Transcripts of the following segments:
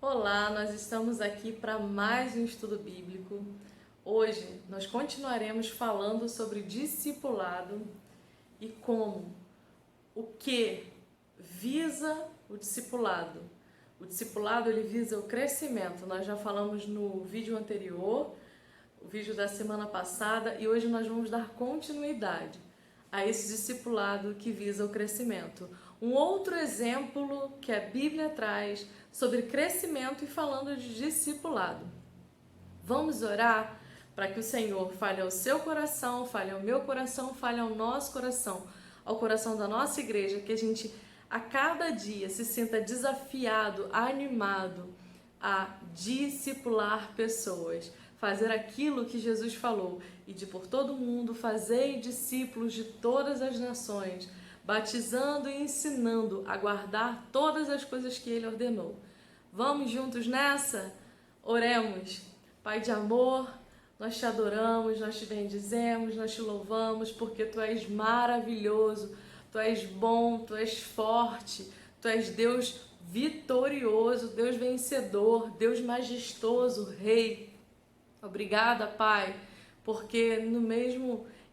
Olá, nós estamos aqui para mais um estudo bíblico. Hoje nós continuaremos falando sobre discipulado e o que visa o discipulado. O discipulado ele visa o crescimento. Nós já falamos no vídeo anterior, o vídeo da semana passada, e hoje nós vamos dar continuidade a esse discipulado que visa o crescimento. Um outro exemplo que a Bíblia traz sobre crescimento e falando de discipulado. Vamos orar para que o Senhor fale ao seu coração, fale ao meu coração, fale ao nosso coração, ao coração da nossa igreja, que a gente a cada dia se sinta desafiado, animado a discipular pessoas, fazer aquilo que Jesus falou, e de por todo mundo fazei discípulos de todas as nações, batizando e ensinando a guardar todas as coisas que Ele ordenou. Vamos juntos nessa? Oremos. Pai de amor, nós te adoramos, nós te bendizemos, nós te louvamos, porque Tu és maravilhoso, Tu és bom, Tu és forte, Tu és Deus vitorioso, Deus vencedor, Deus majestoso, Rei. Obrigada, Pai, porque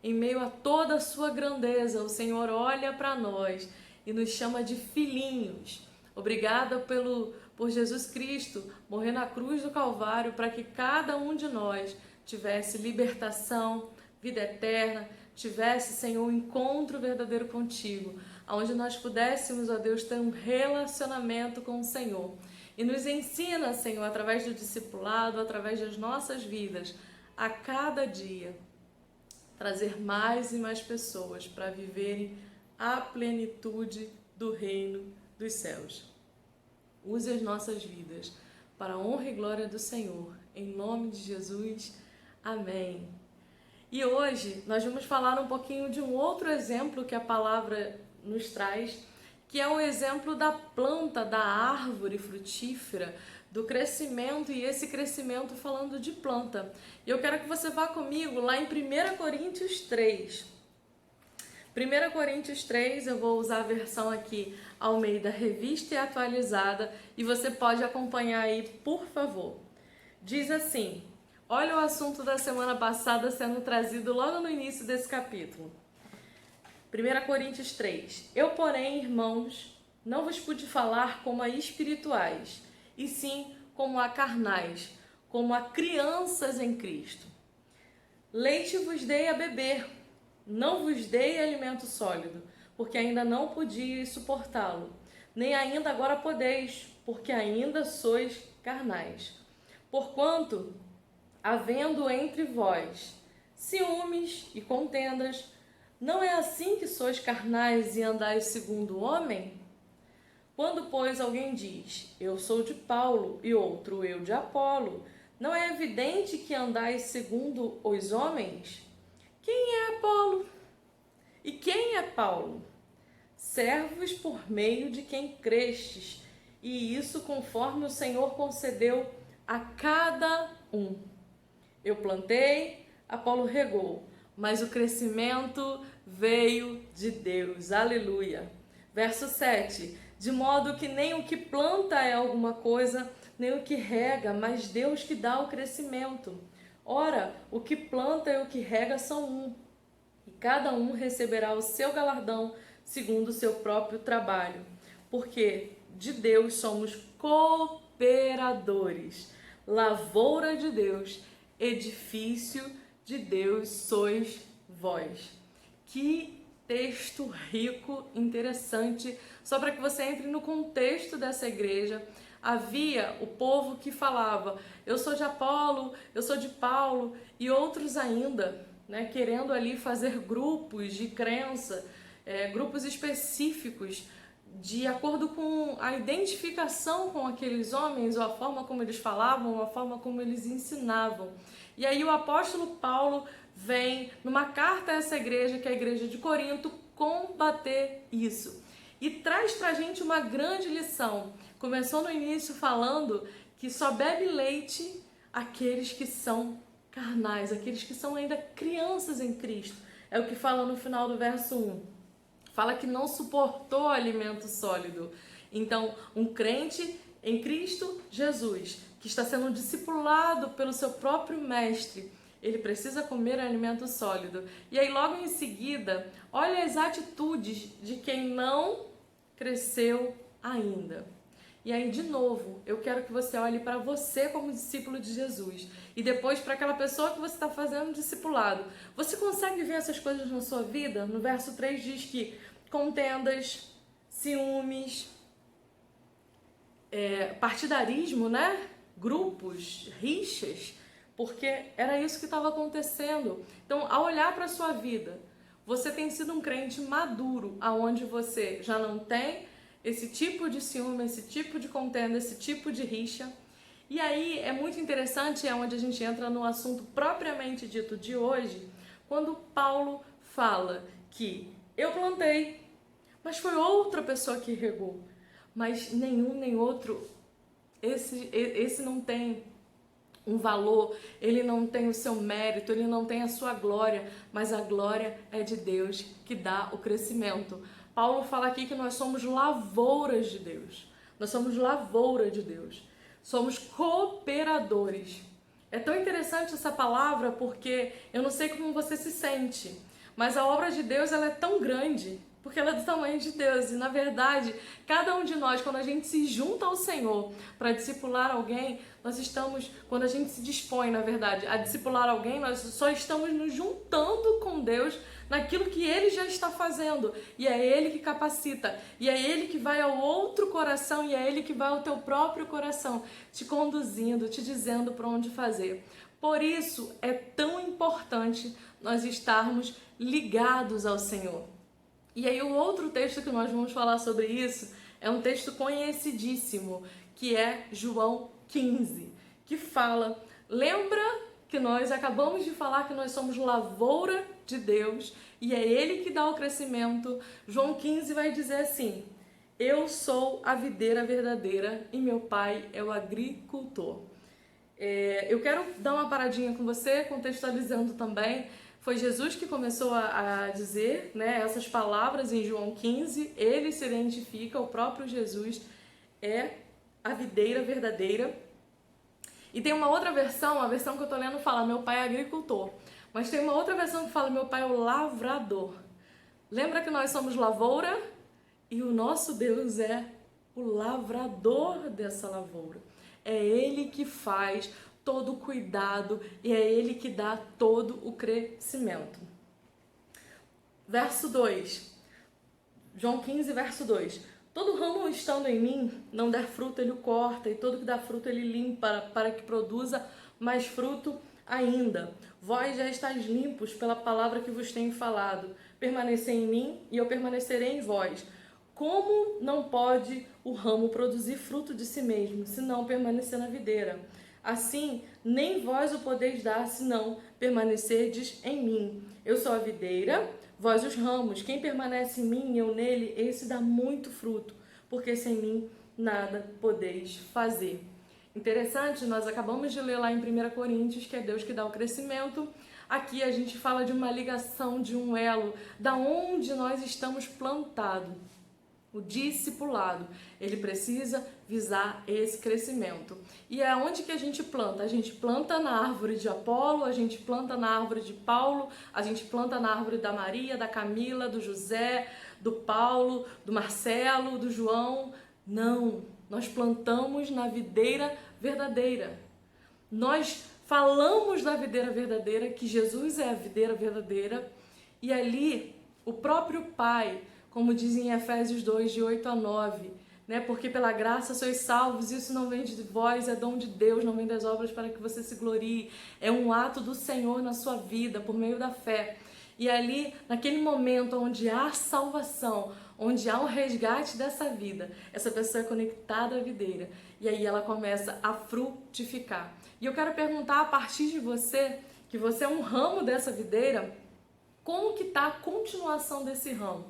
em meio a toda a sua grandeza, o Senhor olha para nós e nos chama de filhinhos. Obrigada por Jesus Cristo morrer na cruz do Calvário para que cada um de nós tivesse libertação, vida eterna, tivesse, Senhor, um encontro verdadeiro contigo, onde nós pudéssemos, ó Deus, ter um relacionamento com o Senhor. E nos ensina, Senhor, através do discipulado, através das nossas vidas, a cada dia, trazer mais e mais pessoas para viverem a plenitude do reino dos céus. Use as nossas vidas para a honra e glória do Senhor. Em nome de Jesus, amém. E hoje nós vamos falar um pouquinho de um outro exemplo que a palavra nos traz, que é um exemplo da planta, da árvore frutífera, do crescimento, e esse crescimento falando de planta. E eu quero que você vá comigo lá em 1 Coríntios 3. 1 Coríntios 3, eu vou usar a versão aqui Almeida Revista e Atualizada, e você pode acompanhar aí, por favor. Diz assim, olha o assunto da semana passada sendo trazido logo no início desse capítulo. 1 Coríntios 3. Eu, porém, irmãos, não vos pude falar como a espirituais, e sim como a carnais, como a crianças em Cristo. Leite vos dei a beber, não vos dei alimento sólido, porque ainda não podíeis suportá-lo, nem ainda agora podeis, porque ainda sois carnais. Porquanto, havendo entre vós ciúmes e contendas, não é assim que sois carnais e andais segundo o homem? Quando, pois, alguém diz, eu sou de Paulo, e outro, eu de Apolo, não é evidente que andais segundo os homens? Quem é Apolo? E quem é Paulo? Servos por meio de quem crestes, e isso conforme o Senhor concedeu a cada um. Eu plantei, Apolo regou, mas o crescimento veio de Deus. Aleluia. Verso 7. De modo que nem o que planta é alguma coisa, nem o que rega, mas Deus que dá o crescimento. Ora, o que planta e o que rega são um, e cada um receberá o seu galardão segundo o seu próprio trabalho. Porque de Deus somos cooperadores, lavoura de Deus, edifício de Deus sois vós. Que texto rico, interessante, só para que você entre no contexto dessa igreja. Havia o povo que falava, eu sou de Apolo, eu sou de Paulo, e outros ainda, né, querendo ali fazer grupos de crença, grupos específicos, de acordo com a identificação com aqueles homens, ou a forma como eles falavam, ou a forma como eles ensinavam. E aí o apóstolo Paulo vem numa carta a essa igreja, que é a igreja de Corinto, combater isso. E traz pra gente uma grande lição. Começou no início falando que só bebe leite aqueles que são carnais, aqueles que são ainda crianças em Cristo. É o que fala no final do verso 1. Fala que não suportou alimento sólido. Então, um crente em Cristo Jesus, que está sendo discipulado pelo seu próprio mestre, ele precisa comer alimento sólido. E aí logo em seguida, olha as atitudes de quem não cresceu ainda. E aí, de novo, eu quero que você olhe para você como discípulo de Jesus e depois para aquela pessoa que você está fazendo discipulado. Você consegue ver essas coisas na sua vida? No verso 3 diz que contendas, ciúmes, partidarismo, né? Grupos, rixas, porque era isso que estava acontecendo. Então, ao olhar para a sua vida, você tem sido um crente maduro, aonde você já não tem esse tipo de ciúme, esse tipo de contenda, esse tipo de rixa. E aí é muito interessante, é onde a gente entra no assunto propriamente dito de hoje, quando Paulo fala que eu plantei, mas foi outra pessoa que regou, mas nenhum nem outro, esse não tem um valor, ele não tem o seu mérito, ele não tem a sua glória, mas a glória é de Deus que dá o crescimento. Paulo fala aqui que nós somos lavouras de Deus. Nós somos lavoura de Deus. Somos cooperadores. É tão interessante essa palavra porque eu não sei como você se sente, mas a obra de Deus ela é tão grande porque ela é do tamanho de Deus. E na verdade, cada um de nós, quando a gente se junta ao Senhor para discipular alguém, nós estamos, quando a gente se dispõe, na verdade, a discipular alguém, nós só estamos nos juntando com Deus naquilo que Ele já está fazendo. E é Ele que capacita. E é Ele que vai ao outro coração e é Ele que vai ao teu próprio coração, te conduzindo, te dizendo para onde fazer. Por isso é tão importante nós estarmos ligados ao Senhor. E aí o outro texto que nós vamos falar sobre isso é um texto conhecidíssimo, que é João 15, que fala, lembra que nós acabamos de falar que nós somos lavoura de Deus e é Ele que dá o crescimento. João 15 vai dizer assim, eu sou a videira verdadeira e meu pai é o agricultor. Eu quero dar uma paradinha com você, contextualizando também. Foi Jesus que começou a dizer, né, essas palavras em João 15. Ele se identifica, o próprio Jesus é a videira verdadeira. E tem uma outra versão, a versão que eu tô lendo fala, meu pai é agricultor. Mas tem uma outra versão que fala, meu pai é o lavrador. Lembra que nós somos lavoura? E o nosso Deus é o lavrador dessa lavoura. É Ele que faz todo o cuidado e é Ele que dá todo o crescimento. Verso 2, João 15, verso 2. Todo ramo estando em mim não der fruto, ele o corta, e todo que dá fruto ele limpa, para que produza mais fruto ainda. Vós já estáis limpos pela palavra que vos tenho falado. Permanecei em mim e eu permanecerei em vós. Como não pode o ramo produzir fruto de si mesmo, se não permanecer na videira? Assim, nem vós o podeis dar, se não permanecerdes em mim. Eu sou a videira, vós os ramos. Quem permanece em mim e eu nele, esse dá muito fruto, porque sem mim nada podeis fazer. Interessante, nós acabamos de ler lá em 1 Coríntios, que é Deus que dá o crescimento. Aqui a gente fala de uma ligação, de um elo, da onde nós estamos plantados. O discipulado, ele precisa visar esse crescimento. E é onde que a gente planta? A gente planta na árvore de Apolo, a gente planta na árvore de Paulo, a gente planta na árvore da Maria, da Camila, do José, do Paulo, do Marcelo, do João. Não, nós plantamos na videira verdadeira. Nós falamos da videira verdadeira, que Jesus é a videira verdadeira, e ali o próprio Pai, como diz em Efésios 2, de 8 a 9, né? Porque pela graça sois salvos, isso não vem de vós, é dom de Deus, não vem das obras para que você se glorie. É um ato do Senhor na sua vida, por meio da fé. E ali, naquele momento onde há salvação, onde há um resgate dessa vida, essa pessoa é conectada à videira. E aí ela começa a frutificar. E eu quero perguntar a partir de você, que você é um ramo dessa videira, como que está a continuação desse ramo?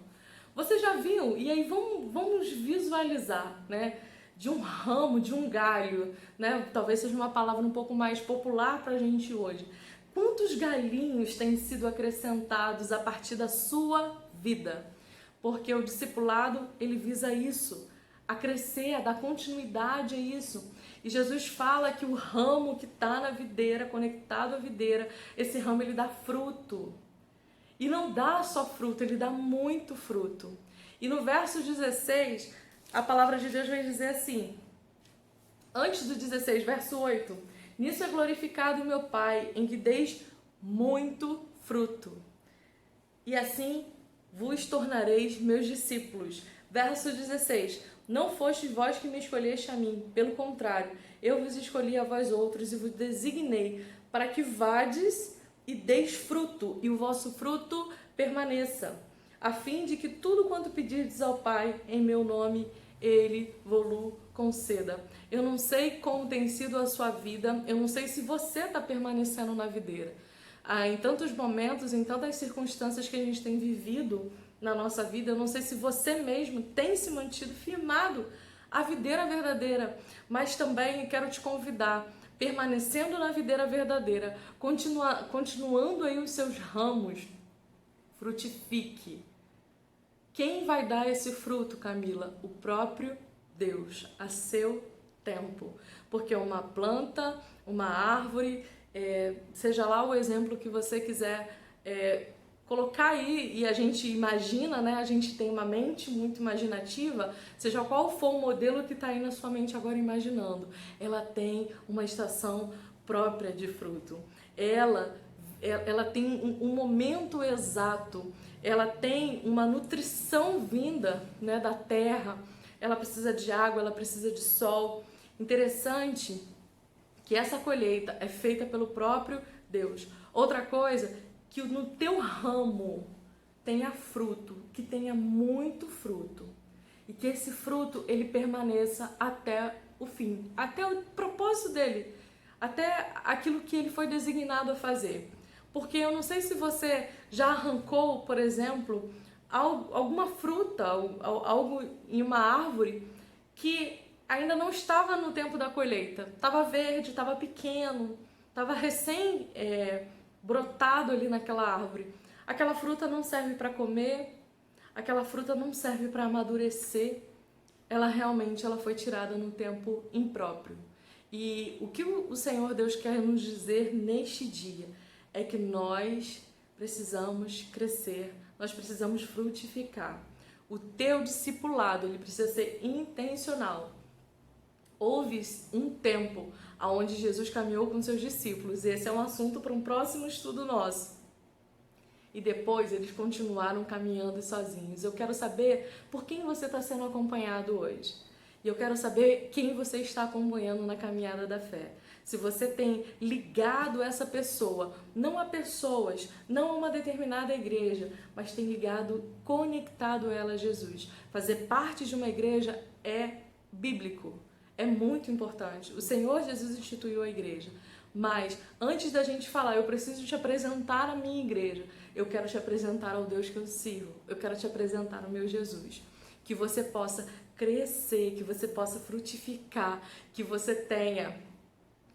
Você já viu? E aí vamos visualizar, né? De um ramo, de um galho, né? Talvez seja uma palavra um pouco mais popular para a gente hoje. Quantos galinhos têm sido acrescentados a partir da sua vida? Porque o discipulado, ele visa isso, a crescer, a dar continuidade a isso. E Jesus fala que o ramo que está na videira, conectado à videira, esse ramo ele dá fruto. E não dá só fruto, ele dá muito fruto. E no verso 16, a palavra de Deus vai dizer assim, antes do 16, verso 8, nisso é glorificado o meu Pai, em que deis muito fruto. E assim vos tornareis meus discípulos. Verso 16, não fostes vós que me escolheste a mim, pelo contrário, eu vos escolhi a vós outros e vos designei para que vades e deis fruto, e o vosso fruto permaneça, a fim de que tudo quanto pedirdes ao Pai em meu nome, Ele vos conceda. Eu não sei como tem sido a sua vida, eu não sei se você está permanecendo na videira. Em tantos momentos, em tantas circunstâncias que a gente tem vivido na nossa vida, eu não sei se você mesmo tem se mantido firmado à videira verdadeira, mas também quero te convidar, permanecendo na videira verdadeira, continuando aí os seus ramos, frutifique. Quem vai dar esse fruto, Camila? O próprio Deus, a seu tempo. Porque uma planta, uma árvore, seja lá o exemplo que você quiser colocar aí, e a gente imagina, né? A gente tem uma mente muito imaginativa, seja qual for o modelo que está aí na sua mente agora imaginando, ela tem uma estação própria de fruto. Ela tem um momento exato, ela tem uma nutrição vinda, né, da terra, ela precisa de água, ela precisa de sol. Interessante que essa colheita é feita pelo próprio Deus. Outra coisa, que no teu ramo tenha fruto, que tenha muito fruto, e que esse fruto ele permaneça até o fim, até o propósito dele, até aquilo que ele foi designado a fazer. Porque eu não sei se você já arrancou, por exemplo, alguma fruta, algo em uma árvore que ainda não estava no tempo da colheita, estava verde, estava pequeno, estava recém brotado ali naquela árvore. Aquela fruta não serve para comer, aquela fruta não serve para amadurecer, ela realmente foi tirada no tempo impróprio. E o que o Senhor Deus quer nos dizer neste dia é que nós precisamos crescer, nós precisamos frutificar. O teu discipulado, ele precisa ser intencional. Houve um tempo onde Jesus caminhou com seus discípulos, e esse é um assunto para um próximo estudo nosso. E depois eles continuaram caminhando sozinhos. Eu quero saber por quem você está sendo acompanhado hoje. E eu quero saber quem você está acompanhando na caminhada da fé. Se você tem ligado essa pessoa, não a pessoas, não a uma determinada igreja, mas tem ligado, conectado ela a Jesus. Fazer parte de uma igreja é bíblico, é muito importante. O Senhor Jesus instituiu a igreja. Mas antes da gente falar, eu preciso te apresentar a minha igreja, eu quero te apresentar ao Deus que eu sirvo, eu quero te apresentar ao meu Jesus. Que você possa crescer, que você possa frutificar, que você tenha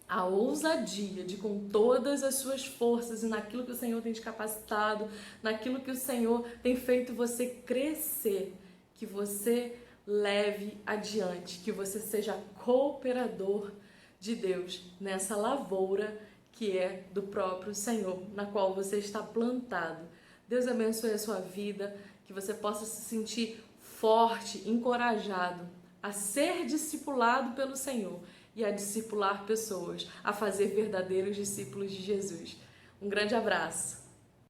a ousadia de, com todas as suas forças e naquilo que o Senhor tem te capacitado, naquilo que o Senhor tem feito você crescer, que você leve adiante, que você seja cooperador de Deus nessa lavoura que é do próprio Senhor, na qual você está plantado. Deus abençoe a sua vida, que você possa se sentir forte, encorajado a ser discipulado pelo Senhor e a discipular pessoas, a fazer verdadeiros discípulos de Jesus. Um grande abraço!